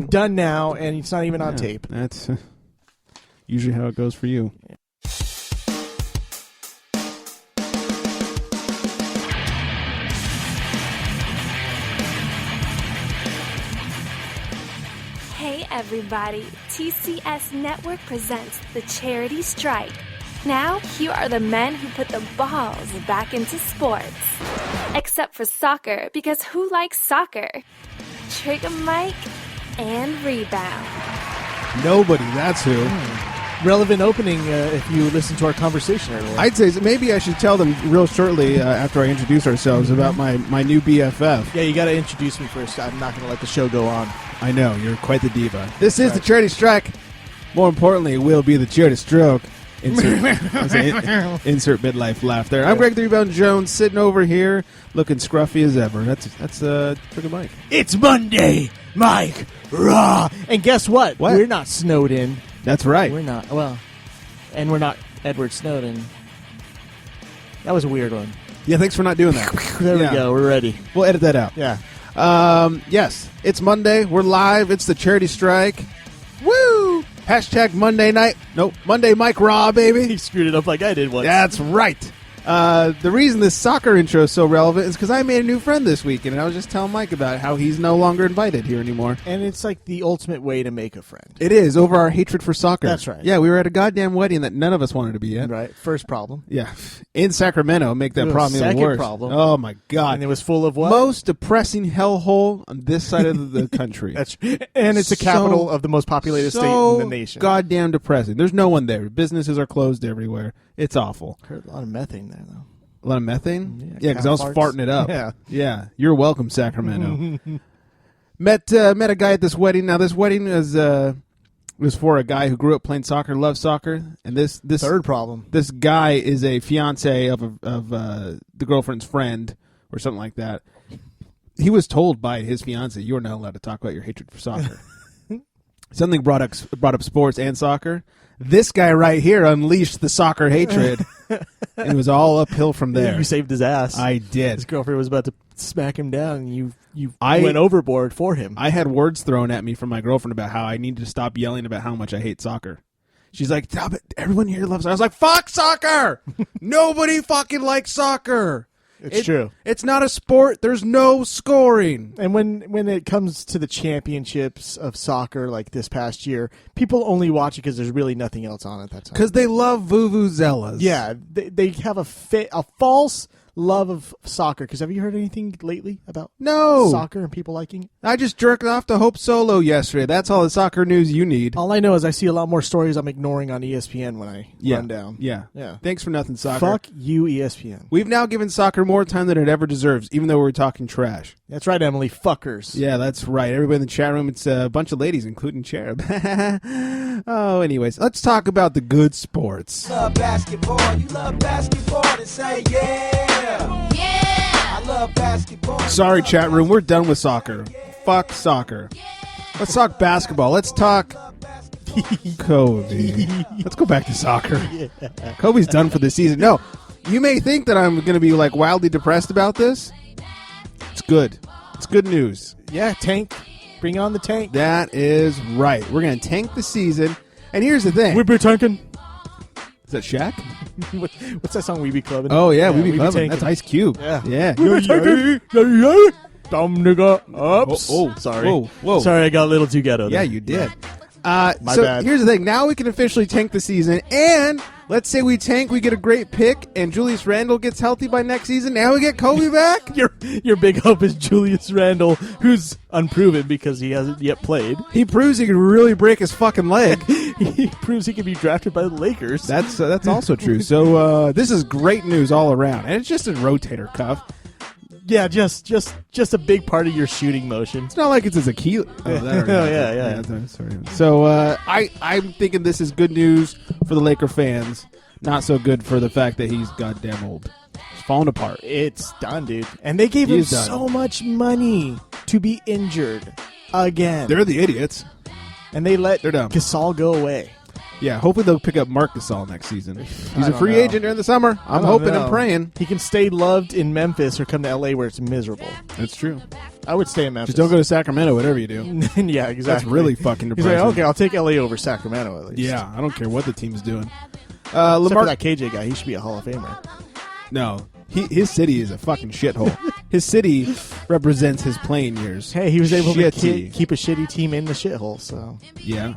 done now, and it's not even on tape. That's usually how it goes for you. Hey everybody, TCS Network presents the Charity Strike. Now, here are the men who put the balls back into sports. Except for soccer, because who likes soccer? Trigger Mike and Rebound. Nobody, that's who. Relevant opening if you listen to our conversation earlier. I'd say maybe I should tell them real shortly after I introduce ourselves about my new BFF. Yeah, you got to introduce me first. I'm not going to let the show go on. I know, you're quite the diva. This is the Charity Strike. More importantly, it will be the Charity Stroke. Insert midlife laugh there. I'm Greg the Rebound Jones, sitting over here looking scruffy as ever. That's Trigger Mike. It's Monday, Mike. Raw. And guess what? We're not snowed in. That's right. We're not. Well, and we're not Edward Snowden. That was a weird one. Yeah, thanks for not doing that. There we go. We're ready. We'll edit that out. Yeah. Yes, it's Monday. We're live. It's the Charity Strike. Woo! Hashtag Monday night. Nope. Monday Mike Raw, baby. He screwed it up like I did once. That's right. The reason this soccer intro is so relevant is because I made a new friend this weekend, and I was just telling Mike about how he's no longer invited here anymore. And it's like the ultimate way to make a friend. It is, over our hatred for soccer. That's right. Yeah, we were at a goddamn wedding that none of us wanted to be at. Right. First problem. Yeah. In Sacramento, make that problem even second worse. problem. Oh, my God. And it was full of what? Most depressing hellhole on this side of the country. And it's the capital of the most populated state in the nation. Goddamn depressing. There's no one there. Businesses are closed everywhere. It's awful. Heard a lot of methane there, though. A lot of methane? Yeah, because I was farts. farting it up. Yeah. Yeah. You're welcome, Sacramento. Met a guy at this wedding. Now, this wedding was for a guy who grew up playing soccer, loves soccer. And this Third problem. This guy is a fiance of the girlfriend's friend or something like that. He was told by his fiance, "You are not allowed to talk about your hatred for soccer." Something brought up sports and soccer. This guy right here unleashed the soccer hatred. And it was all uphill from there. You saved his ass. I did. His girlfriend was about to smack him down, and you went overboard for him. I had words thrown at me from my girlfriend about how I needed to stop yelling about how much I hate soccer. She's like, "Stop it. Everyone here loves soccer." I was like, "Fuck soccer! Nobody fucking likes soccer." It's true. It's not a sport. There's no scoring. And when it comes to the championships of soccer, like this past year, people only watch it because there's really nothing else on at that time. Because they love vuvuzelas. Yeah, they have a false love of soccer. Because have you heard anything lately about soccer and people liking it? I just jerked off to Hope Solo yesterday. That's all the soccer news you need. All I know is I see a lot more stories I'm ignoring on ESPN when I run down. Yeah. Yeah. Thanks for nothing, soccer. Fuck you, ESPN. We've now given soccer more time than it ever deserves, even though we're talking trash. That's right, Emily. Fuckers. Yeah, that's right. Everybody in the chat room, it's a bunch of ladies, including Cherub. Oh, anyways, let's talk about the good sports. Love basketball. You love basketball, then say yeah. Yeah. I love basketball. Sorry, chat room. We're done with soccer. Fuck soccer. Let's talk basketball. Let's talk Kobe. Let's go back to soccer. Kobe's done for the season. No, you may think that I'm going to be like wildly depressed about this. It's good. It's good news. Yeah, tank. Bring on the tank. That is right. We're going to tank the season. And here's the thing. We be tanking. Is that Shaq? What's that song, We Be Clubbing? Oh, yeah, We Be Clubbing. That's Ice Cube. Yeah. Yeah. We be tanking. Dumb nigga. Oops. Oh, sorry. Whoa. Sorry, I got a little too ghetto there. Yeah, you did. My bad. Here's the thing. Now we can officially tank the season. And let's say we tank, we get a great pick, and Julius Randle gets healthy by next season. Now we get Kobe back. Your big hope is Julius Randle, who's unproven because he hasn't yet played. He proves he can really break his fucking leg. He proves he can be drafted by the Lakers. That's also true. So this is great news all around. And it's just a rotator cuff. Yeah, just a big part of your shooting motion. It's not like it's his Achilles. Yeah. Sorry. So I'm thinking this is good news for the Laker fans. Not so good for the fact that he's goddamn old. He's falling apart. It's done, dude. And they gave him so much money to be injured again. They're the idiots. And they let They're dumb. Gasol go away. Yeah, hopefully they'll pick up Marc Gasol next season. He's I a don't free know. agent during the summer. I'm I don't hoping know. and praying. He can stay loved in Memphis or come to LA where it's miserable. That's true. I would stay in Memphis. Just don't go to Sacramento, whatever you do. Yeah, exactly. That's really fucking He's depressing. like, okay, I'll take LA over Sacramento at least. Yeah, I don't care what the team's doing. Except for Lamar, that KJ guy. He should be a Hall of Famer. no, his city is a fucking shithole. His city represents his playing years. Hey, he was able to Shitty. keep a shitty team in the shithole, so. Yeah,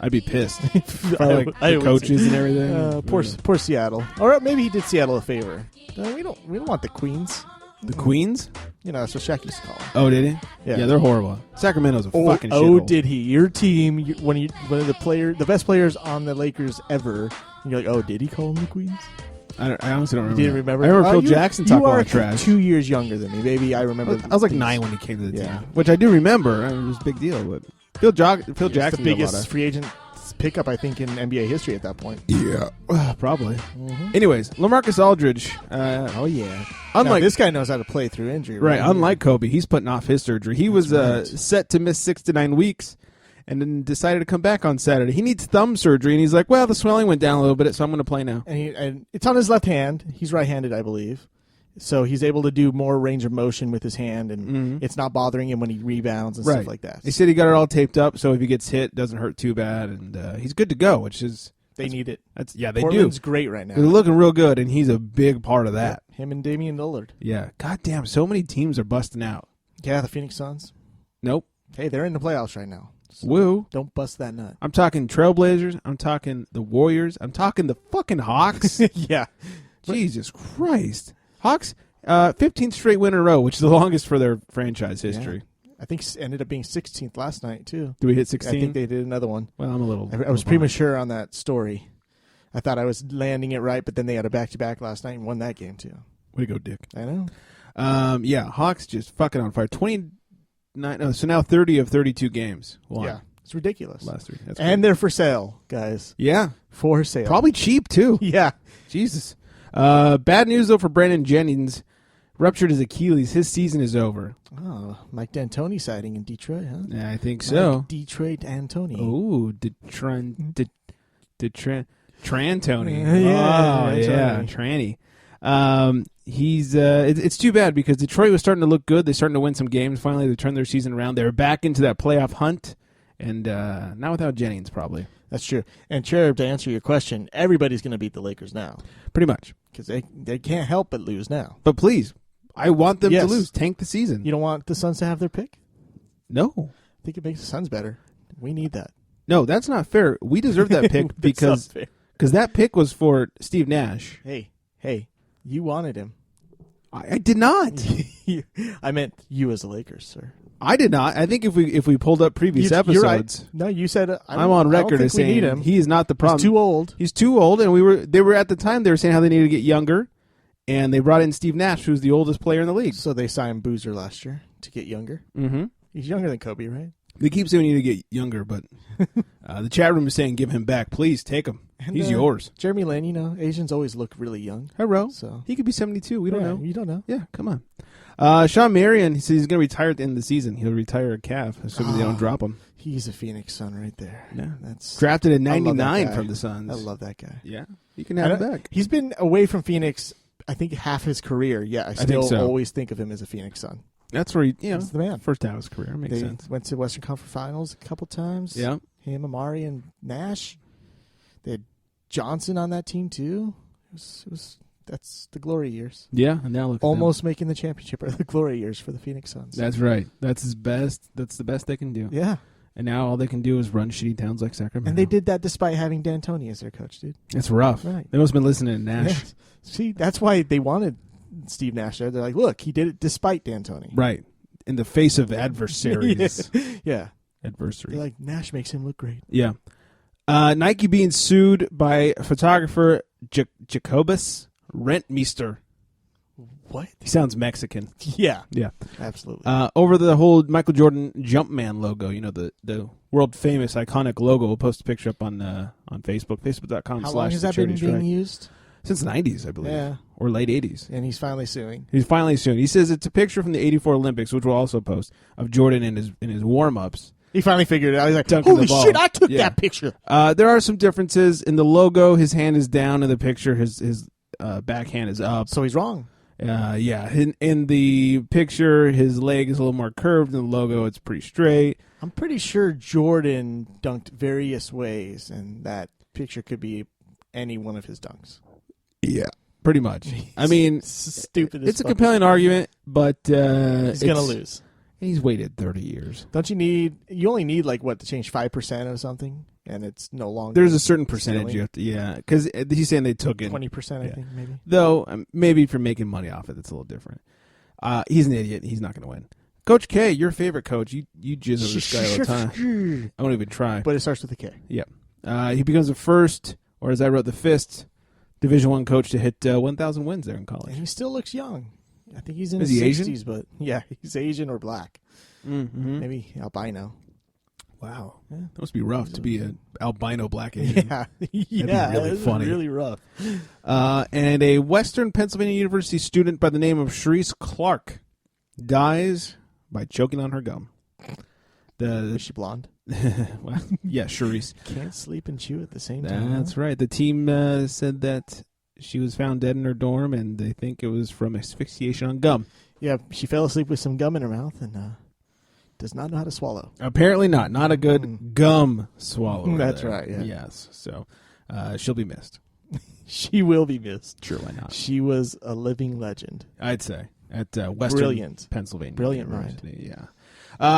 I'd be pissed. I Probably like the would coaches say. and everything. Poor Seattle. Or maybe he did Seattle a favor. No, we don't want the Queens. The Queens? You know, that's what Shaq used to call them. Oh, did he? Yeah. They're horrible. Sacramento's a fucking Oh, shithole. did he? Your team, one of the best players on the Lakers ever. And you're like, oh, did he call them the Queens? I honestly don't You remember. didn't remember? I remember Phil You- Jackson you talking are about trash. 2 years younger than me. Maybe I remember. I was like things. 9 when he came to the Yeah. team, which I do remember. It was a big deal. But Phil Jackson, It's the did a lot biggest of- free agent pickup, I think, in NBA history at that point. Yeah, probably. Mm-hmm. Anyways, LaMarcus Aldridge. Oh yeah. Unlike Now, this guy knows how to play through injury. right, unlike Kobe, he's putting off his surgery. He was right. set to miss 6 to 9 weeks, and then decided to come back on Saturday. He needs thumb surgery, and he's like, "Well, the swelling went down a little bit, so I'm going to play now." And it's on his left hand. He's right-handed, I believe. So he's able to do more range of motion with his hand, and it's not bothering him when he rebounds and stuff like that. He said he got it all taped up, so if he gets hit, it doesn't hurt too bad, and he's good to go. Which is They need it. they Portland's do. great right now. They're looking real good, and he's a big part of that. Him and Damian Lillard. Yeah, goddamn, so many teams are busting out. Yeah, the Phoenix Suns. Nope, Hey, they're in the playoffs right now. So woo. don't bust that nut. I'm talking Trailblazers. I'm talking the Warriors. I'm talking the fucking Hawks. Yeah. Jesus Christ, Hawks. 15th straight win in a row, which is the longest for their franchise history. I think ended up being 16th last night, too. Do we hit I 16? think they did another one. Well, I'm a little. I was premature on that story. I thought I was landing it right, but then they had a back-to-back last night and won that game, too. Way to go, Dick. I know. Yeah, Hawks just fucking on fire. 29. So now 30 of 32 games. Won. Yeah. It's ridiculous. Last 3. That's And great. they're for sale, guys. Yeah, For sale. probably cheap too. Yeah. Jesus. Bad news though for Brandon Jennings. Ruptured his Achilles. His season is over. Oh, Mike D'Antoni sighting in Detroit, huh? Yeah, I think so. Mike Detroit D'Antoni. Ooh, Trantoni. Yeah, Oh, yeah, Tranny. It's too bad because Detroit was starting to look good. They're starting to win some games. Finally, they turned their season around. They're back into that playoff hunt, and not without Jennings, probably. That's true. And Cherub, to answer your question, everybody's going to beat the Lakers now Pretty much. because they can't help but lose now. But please, I want them Yes. to lose. Tank the season. You don't want the Suns to have their pick? No. I think it makes the Suns better. We need that. No, that's not fair. We deserve that pick That's because not fair. that pick was for Steve Nash. Hey, you wanted him. I did not. I meant you as the Lakers, sir. I did not. I think if we pulled up previous You're episodes, right. No, you said I'm on record as we need saying him. he is not the problem. He's too old. He's too old, and they were at the time they were saying how they needed to get younger, and they brought in Steve Nash, who's the oldest player in the league. So they signed Boozer last year to get younger. Mm-hmm. He's younger than Kobe, right? They keep saying we need to get younger, but the chat room is saying give him back, please take him. And, He's yours. Jeremy Lin, Asians always look really young. Hello. So He could be 72. We don't know. You don't know. Yeah, come on. Sean Marion, he says he's going to retire at the end of the season. He'll retire a calf, assuming they don't drop him. He's a Phoenix Sun right there. Yeah. That's Drafted in I love that 99 guy. from the Suns. I love that guy. Yeah, you can have him back. He's been away from Phoenix, I think, half his career. Yeah, I still think so. always think of him as a Phoenix Sun. That's where He's the man. first half of his career makes They sense. went to Western Conference Finals a couple times. Yeah. Him, Amari, and Nash. They had Johnson on that team too. That's the glory years. Yeah, and now look at Almost making the championship are the glory years for the Phoenix Suns. them. That's right. That's his best. That's the best they can do. Yeah. And now all they can do is run shitty towns like Sacramento. And they did that despite having D'Antoni as their coach, dude. It's rough. Right. They must have been listening to Nash. Yeah. See, that's why they wanted Steve Nash there. They're like, look, he did it despite D'Antoni. Right. In the face of adversaries. Yeah. Adversary. They're like, Nash makes him look great. Yeah. Nike being sued by photographer Jacobus Rentmeester. What? He sounds Mexican. Yeah. Yeah. Absolutely. Over the whole Michael Jordan Jumpman logo, the world famous iconic logo. We'll post a picture up on Facebook, facebook.com/. How long has that been being used? Since the 90s, I believe. Yeah. Or late 80s. And he's finally suing. He's finally suing. He says it's a picture from the '84 Olympics, which we'll also post, of Jordan in his warm-ups. He finally figured it out. He's like, Dunking holy the ball. shit, I took Yeah. that picture. There are some differences in the logo. His hand is down in the picture. His backhand is up. So he's wrong. Yeah. In the picture, his leg is a little more curved. In the logo, it's pretty straight. I'm pretty sure Jordan dunked various ways, and that picture could be any one of his dunks. Yeah. Pretty much. I mean, stupid. it's a compelling argument, but He's gonna lose. He's waited 30 years. Don't you need? You only need to change 5% or something, and it's no longer. There's a certain percentage stealing. you have to, yeah, because he's saying they took it 20%, I Yeah. think, maybe. Though maybe if you're making money off it, it's a little different. He's an idiot. He's not going to win. Coach K, your favorite coach. You jizz over this guy all the time. I won't even try. But it starts with a K. Yeah. He becomes the first, or as I wrote, the fifth Division I coach to hit 1,000 wins there in college. And he still looks young. I think he's in Is his he Asian? 60s, but yeah, he's Asian or black. Mm-hmm. Maybe albino. Wow. Yeah, that must be rough to be an albino black Asian. Yeah, really it's funny. really rough. And a Western Pennsylvania University student by the name of Sharice Clark dies by choking on her gum. Is she blonde? Well, yeah, Sharice. Can't sleep and chew at the same time. That's right. The team said that she was found dead in her dorm, and they think it was from asphyxiation on gum. Yeah, she fell asleep with some gum in her mouth and does not know how to swallow. Apparently not. Not a good gum swallower. That's there. right, yeah. Yes. So she'll be missed. She will be missed. Sure, why not? She was a living legend. I'd say. At Western Brilliant. Pennsylvania Brilliant University. Yeah.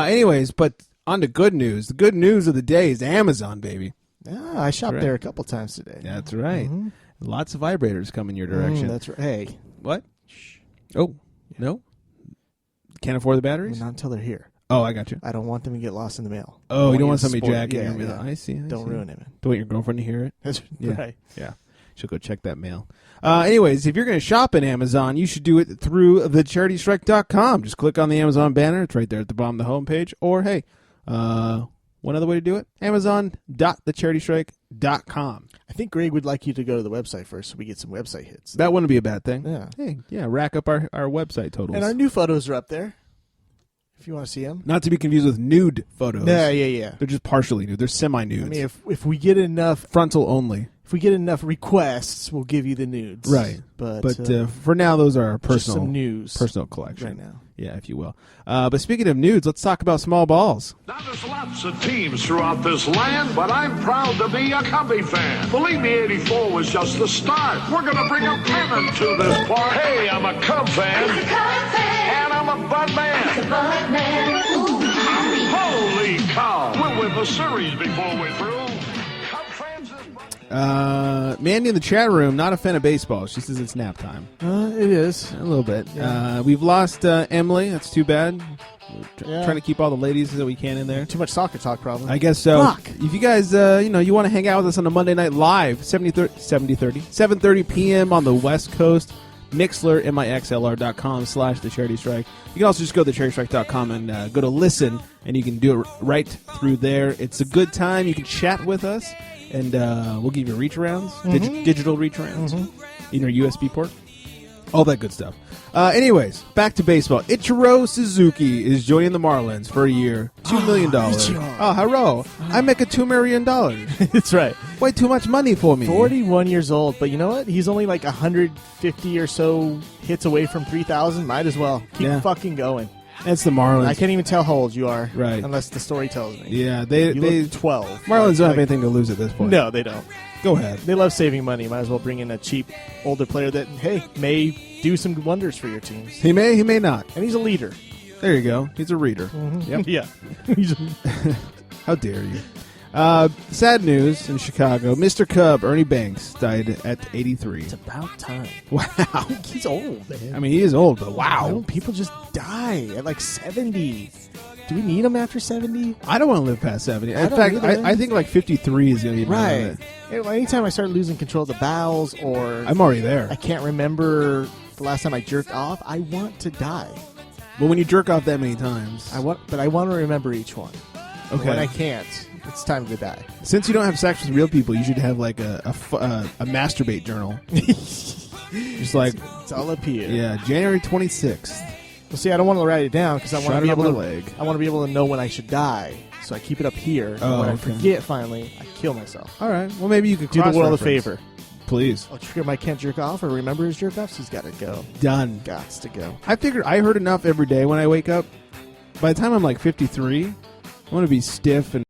Anyways, but on to good news. The good news of the day is Amazon, baby. Yeah, I shopped right. there a couple times today. That's right. Mm-hmm. Lots of vibrators come in your direction. That's right. Hey. What? Oh, no? Can't afford the batteries? Not until they're here. Oh, I got you. I don't want them to get lost in the mail. Oh, you don't want to somebody jacking your mail. Yeah. I see. Don't ruin it, man. Don't want your girlfriend to hear it? That's Yeah. right. Yeah. She'll go check that mail. Anyways, if you're going to shop at Amazon, you should do it through thecharitystrike.com. Just click on the Amazon banner. It's right there at the bottom of the homepage. Or, hey, one other way to do it, amazon.thecharitystrike.com. I think Greg would like you to go to the website first so we get some website hits. That wouldn't be a bad thing. Yeah. Hey, yeah, rack up our website totals. And our new photos are up there, if you want to see them. Not to be confused with nude photos. Yeah. They're just partially nude. They're semi-nudes. I mean, if we get enough frontal only. If we get enough requests, we'll give you the nudes. Right. But for now, those are our just personal some news personal collection. right now. Yeah, if you will. But speaking of nudes, let's talk about small balls. Now, there's lots of teams throughout this land, but I'm proud to be a Cubby fan. Believe me, 84 was just the start. We're going to bring a pennant to this park. Hey, I'm a Cub fan. And I'm a Bud man. Holy cow. We'll win the series before we're through. Cub fans is... Mandy in the chat room, not a fan of baseball. She says it's nap time. It is. A little bit. We've lost Emily. That's too bad. Yeah. Trying to keep all the ladies that we can in there. Too much soccer talk, probably. I guess so. Fuck. If you guys, you want to hang out with us on a Monday Night Live, 7:30 p.m. on the West Coast, Mixler, mixlr.com/The Charity Strike. You can also just go to thecharitystrike.com and go to listen, and you can do it right through there. It's a good time. You can chat with us, and we'll give you reach arounds, digital reach arounds in your USB port, all that good stuff. Anyways, back to baseball. Ichiro Suzuki is joining the Marlins for a year, $2 million. Ichiro. Oh, hello. I make a $2 million. That's right. Way too much money for me. 41 years old, but you know what? He's only like 150 or so hits away from 3,000. Might as well. Keep fucking going. That's the Marlins. I can't even tell how old you are. Right. Unless the story tells me. Yeah, they look 12. Marlins don't have anything to lose at this point. No, they don't. Go ahead. They love saving money. Might as well bring in a cheap older player that, hey, may do some wonders for your teams. He may not. And he's a leader. There you go. He's a reader. Yep. Yeah. How dare you? Sad news in Chicago. Mr. Cub, Ernie Banks, died at 83. It's about time. Wow. He's old, man. I mean, he is old, but Why wow. don't people just die at like 70? Do we need him after 70? I don't want to live past 70. In I don't fact, either, man. I think like 53 is going to be my Right. limit. Anytime I start losing control of the bowels or I'm already there. I can't remember the last time I jerked off, I want to die. But when you jerk off that many times, But I want to remember each one. But Okay. when I can't, it's time to die. since you don't have sex with real people, you should have like a masturbate journal. Just like, It's all up here. yeah, January 26th. Well, see, I don't want to write it down because I want Shot to be it up able my to. leg. I want to be able to know when I should die. So so I keep it up here. Oh, and when I okay. forget, finally, I kill myself. All right. Well, maybe you could Do the world a cross-reference. favor. Please. I'll trigger my can't jerk off or remember his jerk offs. He's got to go. Done. Gots to go. I figured I heard enough every day when I wake up. By the time I'm like 53, I want to be stiff and